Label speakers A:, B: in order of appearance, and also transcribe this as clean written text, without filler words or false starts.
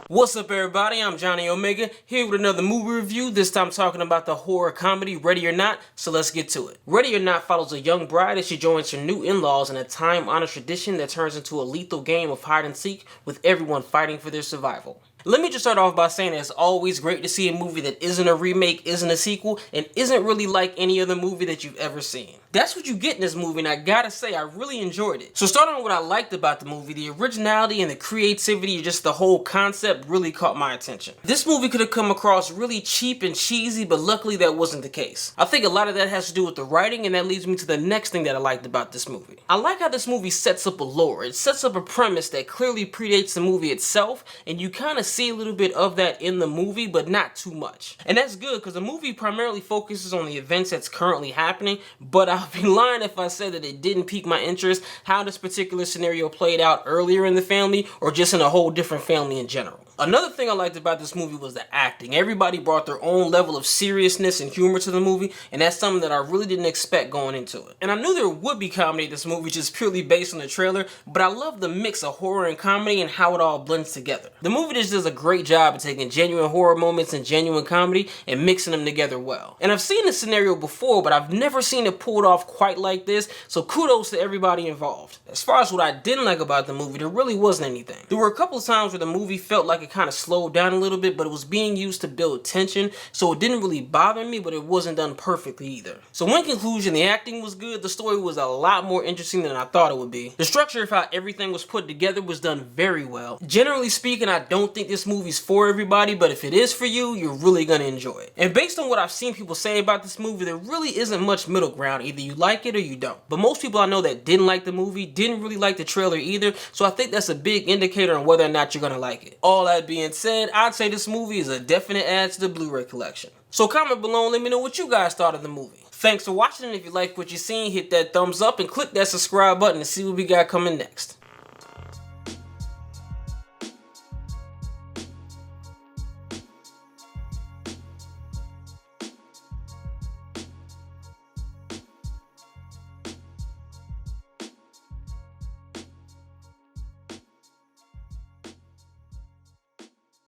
A: What's up, everybody? I'm Johnnie Omega, here with another movie review, this time talking about the horror comedy Ready or Not, so let's get to it. Ready or Not follows a young bride as she joins her new in-laws in a time-honored tradition that turns into a lethal game of hide and seek with everyone fighting for their survival. Let me just start off by saying that it's always great to see a movie that isn't a remake, isn't a sequel, and isn't really like any other movie that you've ever seen. That's what you get in this movie, and I gotta say, I really enjoyed it. So starting with what I liked about the movie, the originality and the creativity, just the whole concept really caught my attention. This movie could have come across really cheap and cheesy, but luckily that wasn't the case. I think a lot of that has to do with the writing, and that leads me to the next thing that I liked about this movie. I like how this movie sets up a lore. It sets up a premise that clearly predates the movie itself, and you kind of see a little bit of that in the movie, but not too much. And that's good, because the movie primarily focuses on the events that's currently happening, but I'll be lying if I said that it didn't pique my interest how this particular scenario played out earlier in the family, or just in a whole different family in general. Another thing I liked about this movie was the acting. Everybody brought their own level of seriousness and humor to the movie, and that's something that I really didn't expect going into it. And I knew there would be comedy in this movie just purely based on the trailer, but I love the mix of horror and comedy and how it all blends together. The movie just does a great job of taking genuine horror moments and genuine comedy and mixing them together well. And I've seen this scenario before, but I've never seen it pulled off quite like this, so kudos to everybody involved. As far as what I didn't like about the movie, there really wasn't anything. There were a couple of times where the movie felt like it kind of slowed down a little bit, but it was being used to build tension, so it didn't really bother me, but it wasn't done perfectly either. So in conclusion, the acting was good, the story was a lot more interesting than I thought it would be. The structure of how everything was put together was done very well. Generally speaking, I don't think this movie's for everybody, but if it is for you, you're really gonna enjoy it. And based on what I've seen people say about this movie, there really isn't much middle ground. Either you like it or you don't. But most people I know that didn't like the movie didn't really like the trailer either, so I think that's a big indicator on whether or not you're gonna like it. All that being said, I'd say this movie is a definite add to the Blu-ray collection. So comment below and let me know what you guys thought of the movie. Thanks for watching, and if you like what you're seeing, hit that thumbs up and click that subscribe button to see what we got coming next.